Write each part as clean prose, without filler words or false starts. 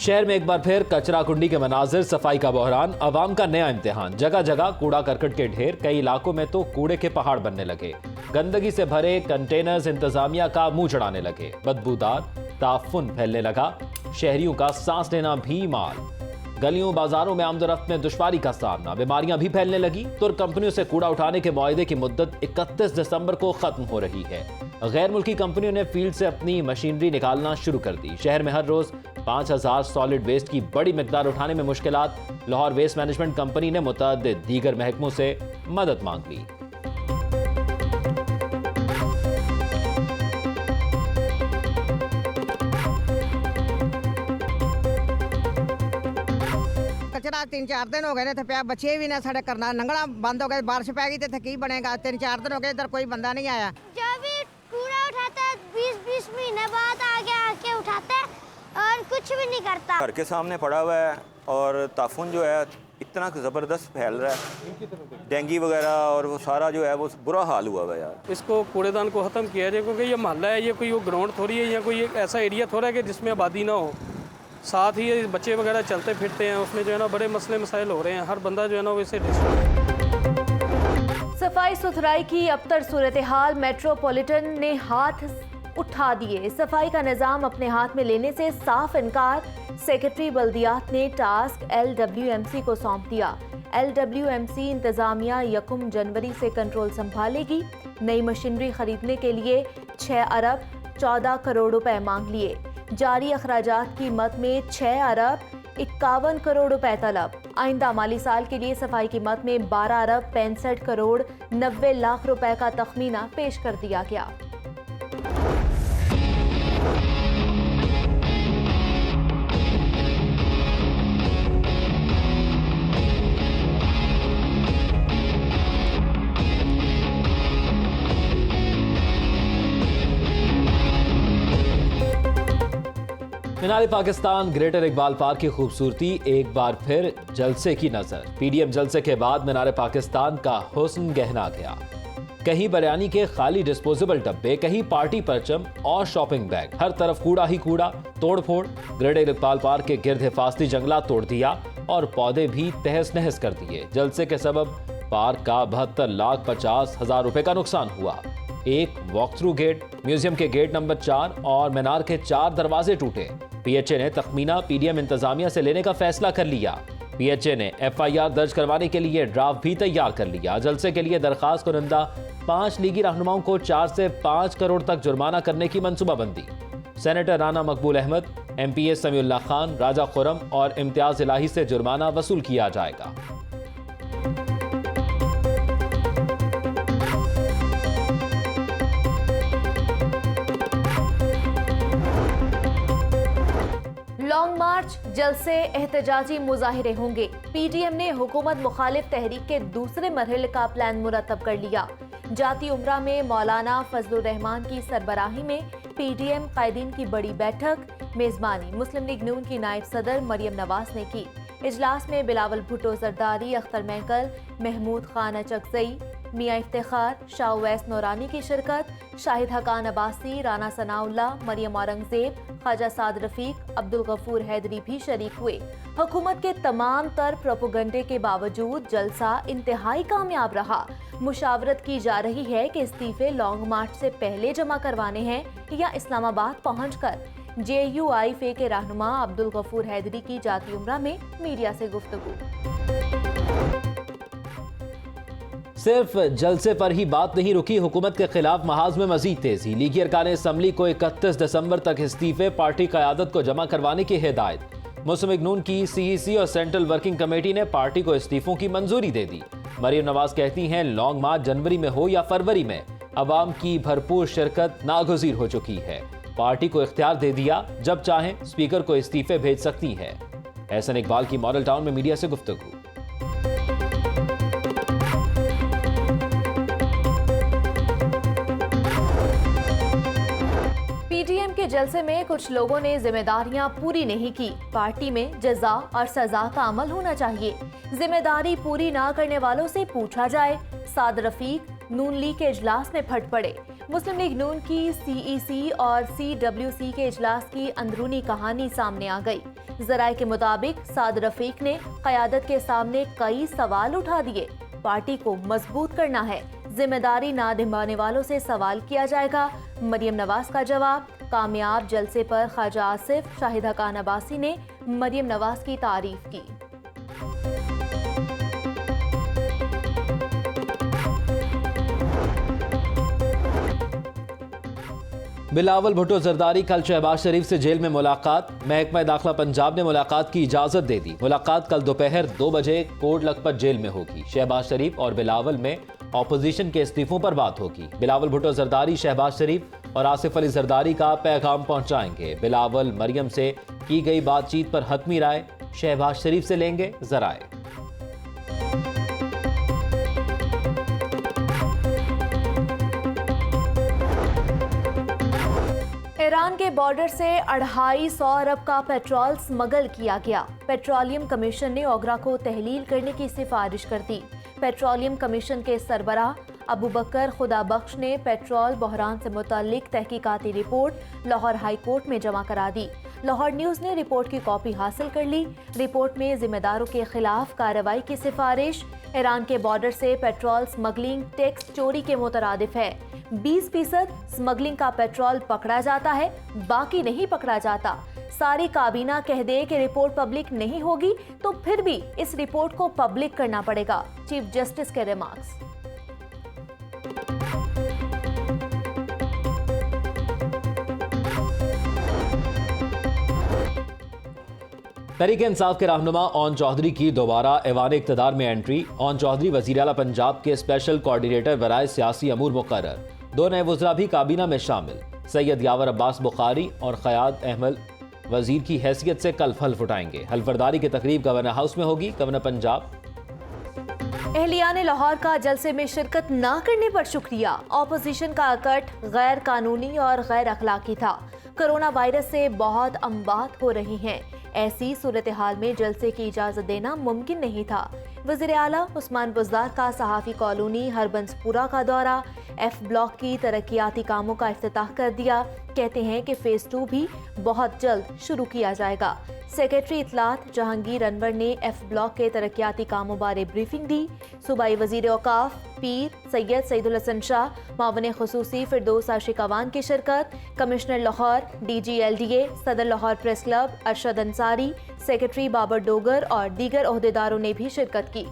शहर में एक बार फिर कचरा कुंडी के मनाजिर, सफाई का बहरान, अवाम का नया इम्तिहान। जगह जगह कूड़ा करकट के ढेर, कई इलाकों में तो कूड़े के पहाड़ बनने लगे। गंदगी से भरे कंटेनर्स इंतजामिया का मुंह चढ़ाने लगे। बदबूदार ताफुन फैलने लगा। शहरियों का सांस लेना भी माल। गलियों बाजारों में आमदोरफ्त में दुश्वारी का सामना। बीमारियां भी फैलने लगी। तुर्क कंपनियों से कूड़ा उठाने के मुआहदे की मुद्दत 31 दिसंबर को खत्म हो रही है। गैर मुल्की कंपनियों ने फील्ड से अपनी मशीनरी निकालना शुरू कर दी। शहर में हर रोज 5000 सॉलिड वेस्ट की बड़ी मिकदार उठाने में मुश्किलात। लाहौर वेस्ट मैनेजमेंट कंपनी ने मुतअद्दिद दीगर महकमों से मदद मांग ली। कचरा 3-4 दिन हो गए ने पे बच्चे भी ना साढ़े करना लंघना बंद हो गए। बारिश पै गई तो की बनेगा। 3-4 दिन हो गए, इधर कोई बंदा नहीं आया। जब भी कूड़ा उठाता है 20-20 महीने बाद आके उठाता है और कुछ भी नहीं करता। घर के सामने पड़ा हुआ है और ताफुन जो है इतना ज़बरदस्त फैल रहा है, डेंगू वगैरह, और वो सारा जो है वो बुरा हाल हुआ है यार। इसको कूड़ेदान को ख़त्म किया जाए, क्योंकि ये मोहल्ला है, ये कोई वो ग्राउंड थोड़ी है या कोई एक ऐसा एरिया थोड़ा है कि जिसमें आबादी ना हो। साथ ही ये बच्चे वगैरह चलते फिरते हैं, उसमें जो है ना बड़े मसले मसाइल हो रहे हैं। हर बंदा जो है ना वो इसे सफाई सुथराई की अबतर सूरत हाल, मेट्रोपॉलिटन ने हाथ उठा दिए। सफाई का निज़ाम अपने हाथ में लेने से साफ इनकार। सेक्रेटरी बल्दियात ने टास्क LWMC को सौंप दिया। LWMC इंतजामिया 1 जनवरी से कंट्रोल संभालेगी। नई मशीनरी खरीदने के लिए 6 अरब 14 करोड़ रुपए मांग लिए। जारी अखराजात की मद में 6 अरब 51 करोड़ रुपए तलब। आइंदा माली साल के लिए सफाई की मद में 12 अरब 65 करोड़ 90 लाख रुपए का तखमीना पेश कर दिया गया। मीनार पाकिस्तान ग्रेटर इकबाल पार्क की खूबसूरती एक बार फिर जलसे की नजर। PDM जलसे के बाद मीनार पाकिस्तान का हुस्न गहना गया। कहीं बिरयानी के खाली डिस्पोजेबल डब्बे, कहीं पार्टी परचम और शॉपिंग बैग, हर तरफ कूड़ा ही कूड़ा, तोड़ फोड़। ग्रेटर इकबाल पार्क के गिर्द हिफाजती जंगलात तोड़ दिया और पौधे भी तहस नहस कर दिए। जलसे के सबब पार्क का 72,50,000 रुपए का नुकसान हुआ। एक वॉक थ्रू गेट, म्यूजियम के गेट नंबर 4 और मीनार के 4 दरवाजे टूटे। PHA ने तखमीना PDM इंतजामिया से लेने का फैसला कर लिया। PHA ने FIR दर्ज करवाने के लिए ड्राफ्ट भी तैयार कर लिया। जलसे के लिए दरखास्त कुनंदा 5 लीगी रहनुमाओं को 4 से 5 करोड़ तक जुर्माना करने की मंसूबाबंदी। सेनेटर राना मकबूल अहमद, MPA समीउल्लाह खान, राजा खुरम और इम्तियाज इलाही से जुर्माना वसूल किया जाएगा। लॉन्ग मार्च, जलसे, एहतजाजी मुजाहिरे होंगे। PDM ने हुकूमत मुखालिफ तहरीक के दूसरे मरहले का प्लान मुरतब कर लिया। जाती उम्रा में मौलाना फजलुर रहमान की सरबराही में PDM कायदीन की बड़ी बैठक। मेजबानी मुस्लिम लीग नून की नायब सदर मरियम नवाज ने की। इजलास में बिलावल भुट्टो जरदारी, अख्तर महकल, महमूद खान अचकजई, मियां इफ्तिखार, शाह उवैस नौरानी की शिरकत। शाहिद हकान अब्बासी, राना सनाउल्लाह, मरियम औरंगजेब, ख्वाजा साद रफीक, अब्दुल गफूर हैदरी भी शरीक हुए। हुकूमत के तमाम तर प्रोपोगंडे के बावजूद जलसा इंतहाई कामयाब रहा। मुशावरत की जा रही है कि इस्तीफे लॉन्ग मार्च से पहले जमा करवाने हैं या इस्लामाबाद पहुंचकर। JUIFA के रहनुमा अब्दुल गफूर हैदरी की जाती उम्रा में मीडिया से गुफ्तगू। सिर्फ जलसे पर ही बात नहीं रुकी। हुकूमत के खिलाफ महाज में मजीद तेजी। लीगी अरकान असम्बली को 31 दिसंबर तक इस्तीफे, पार्टी क़यादत को जमा करवाने की हिदायत। मुस्लिम लीग नून की CEC और सेंट्रल वर्किंग कमेटी ने पार्टी को इस्तीफों की मंजूरी दे दी। मरियम नवाज कहती हैं लॉन्ग मार्च जनवरी में हो या फरवरी में, अवाम की भरपूर शिरकत नागुज़ीर हो चुकी है। पार्टी को इख्तियार दे दिया, जब चाहें स्पीकर को इस्तीफे भेज सकती है। एहसन इकबाल की मॉडल टाउन में मीडिया से गुफ्तगू। PDM के जलसे में कुछ लोगों ने जिम्मेदारियां पूरी नहीं की। पार्टी में जजा और सजा का अमल होना चाहिए। जिम्मेदारी पूरी ना करने वालों से पूछा जाए। साद रफीक नून लीग के इजलास में फट पड़े। मुस्लिम लीग नून की CEC और CWC के इजलास की अंदरूनी कहानी सामने आ गई। जराये के मुताबिक साद रफीक ने क़यादत के सामने कई सवाल उठा दिए। पार्टी को मजबूत करना है, जिम्मेदारी ना निभाने वालों से सवाल किया जाएगा। मरियम नवाज का जवाब। कामयाब जलसे पर ख्वाजा आसिफ, शाहिदा खान अब्बासी ने मरियम नवाज की तारीफ की। बिलावल भुट्टो जरदारी कल शहबाज शरीफ से जेल में मुलाकात। महकमा दाखिला पंजाब ने मुलाकात की इजाजत दे दी। मुलाकात कल दोपहर 2 बजे कोट लखपत जेल में होगी। शहबाज शरीफ और बिलावल में ऑपोजिशन के इस्तीफों पर बात होगी। बिलावल भुट्टो जरदारी शहबाज शरीफ और आसिफ अली जरदारी का पैगाम पहुंचाएंगे। बिलावल मरियम से की गई बातचीत पर हतमी राय शहबाज शरीफ से लेंगे जराए। ईरान के बॉर्डर से 250 अरब का पेट्रोल स्मगल किया गया। पेट्रोलियम कमीशन ने ओगरा को तहलील करने की सिफारिश कर दी। पेट्रोलियम कमीशन के सरबराह अबू बकर खुदा बख्श ने पेट्रोल बहरान से मुताल्लिक तहकीकाती रिपोर्ट लाहौर हाई कोर्ट में जमा करा दी। लाहौर न्यूज़ ने रिपोर्ट की कॉपी हासिल कर ली। रिपोर्ट में जिम्मेदारों के खिलाफ कार्रवाई की सिफारिश। ईरान के बॉर्डर से पेट्रोल स्मगलिंग टैक्स चोरी के मुतरादिफ है। 20% स्मगलिंग का पेट्रोल पकड़ा जाता है, बाकी नहीं पकड़ा जाता। सारी काबीना कह दे कि रिपोर्ट पब्लिक नहीं होगी तो फिर भी इस रिपोर्ट को पब्लिक करना पड़ेगा। चीफ जस्टिस के रिमार्क्स। तहरीक इंसाफ के रहनुमा ओन चौधरी की दोबारा ऐवान इक़्तिदार में एंट्री। ओन चौधरी वज़ीर आला पंजाब के स्पेशल कोऑर्डिनेटर बराए सियासी अमूर मुकर्रर। 2 नए वज़रा भी काबीना में शामिल। सैयद यावर अब्बास बुखारी और ख़याद अहमद वज़ीर की हैसियत से कल हल्फ उठाएंगे। हल्फबरदारी की तकरीब गवर्नर हाउस में होगी। गवर्नर पंजाब। एहलियान लाहौर का जलसे में शिरकत न करने पर शुक्रिया। ऑपोजिशन का अकट गैर कानूनी और गैर अखलाकी था। कोरोना वायरस से बहुत अमवात हो रही हैं। ऐसी सूरत हाल में जलसे की इजाज़त देना मुमकिन नहीं था। वज़ीर आला उस्मान बुज़दार का सहाफ़ी कॉलोनी हरबंसपुरा का दौरा। F ब्लॉक की तरक्याती कामों का इफ्तिताह कर दिया। कहते हैं कि फ़ेज़ 2 भी बहुत जल्द शुरू किया जाएगा। सेक्रेटरी इतलात जहांगीर अनवर ने F ब्लॉक के तरक्याती कामों बारे ब्रीफिंग दी। सूबाई वज़ीर औकाफ पीर सैयद सईदुल हसन शाह, मावने खुसूसी फिरदौस आशिक अवान की शिरकत। कमिश्नर लाहौर, DG LDA, सदर Lahore press club Arshad Ansari, secretary Babar Dogar और दीगर ओहदेदारों ने भी शिरकत की।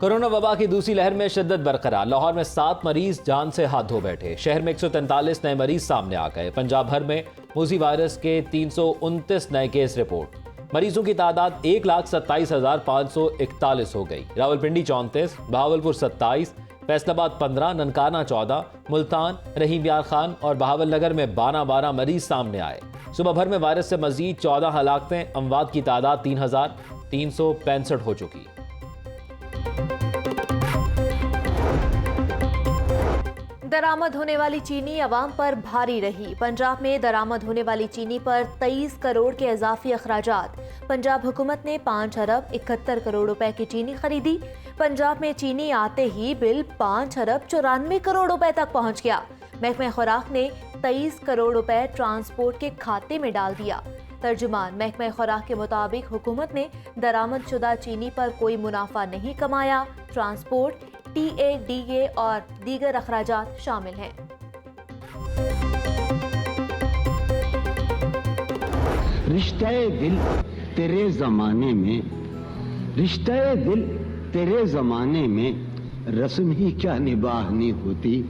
कोरोना वबा की दूसरी लहर में शिद्दत बरकरार। लाहौर में 7 मरीज जान से हाथ धो बैठे। शहर में 143 नए मरीज सामने आ गए। पंजाब भर में मूजी वायरस के 329 नए केस रिपोर्ट। मरीजों की तादाद 1,27,541 हो गई। रावलपिंडी 34, बहावलपुर 27, फैसलाबाद 15, ननकाना 14, मुल्तान, रहीम यार खान और बहावलनगर में 12 मरीज सामने आए। सुबह भर में वायरस से मजीद 14 हलाकतें। अमवात की तादाद 3,365 हो चुकी। दरामद होने वाली चीनी अवाम पर भारी रही। पंजाब में दरामद होने वाली चीनी पर 23 करोड़ के इजाफी अखराजात। पंजाब हुकूमत ने 5 अरब 71 करोड़ रुपए की चीनी खरीदी। पंजाब में चीनी आते ही बिल 5 अरब 94 करोड़ रुपए तक पहुंच गया। महकमा खुराक ने 23 करोड़ रुपए ट्रांसपोर्ट के खाते में डाल दिया। तर्जुमान महकमा खुराक के मुताबिक हुकूमत ने दरामद शुदा चीनी पर कोई मुनाफा नहीं कमाया। ट्रांसपोर्ट, TADA और दीगर अखराजात शामिल हैं। रिश्ते दिल तेरे जमाने में, रिश्ते दिल तेरे जमाने में रस्म ही क्या निभानी होती।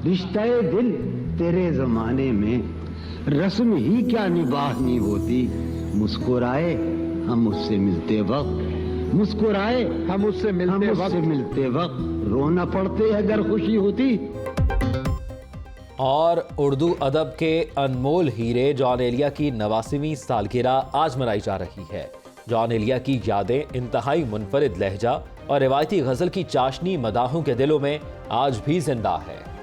रिश्ते दिल तेरे जमाने में रस्म ही क्या निभानी होती। मुस्कुराए हम उससे मिलते वक्त, मुस्कुराए हम उससे मिलते वक्त रोना पड़ते अगर खुशी होती। और उर्दू अदब के अनमोल हीरे जॉन एलिया की 89वीं सालगिरह आज मनाई जा रही है। जॉन एलिया की यादें, इंतहाई मुनफरिद लहजा और रिवायती गजल की चाशनी मदाहों के दिलों में आज भी जिंदा है।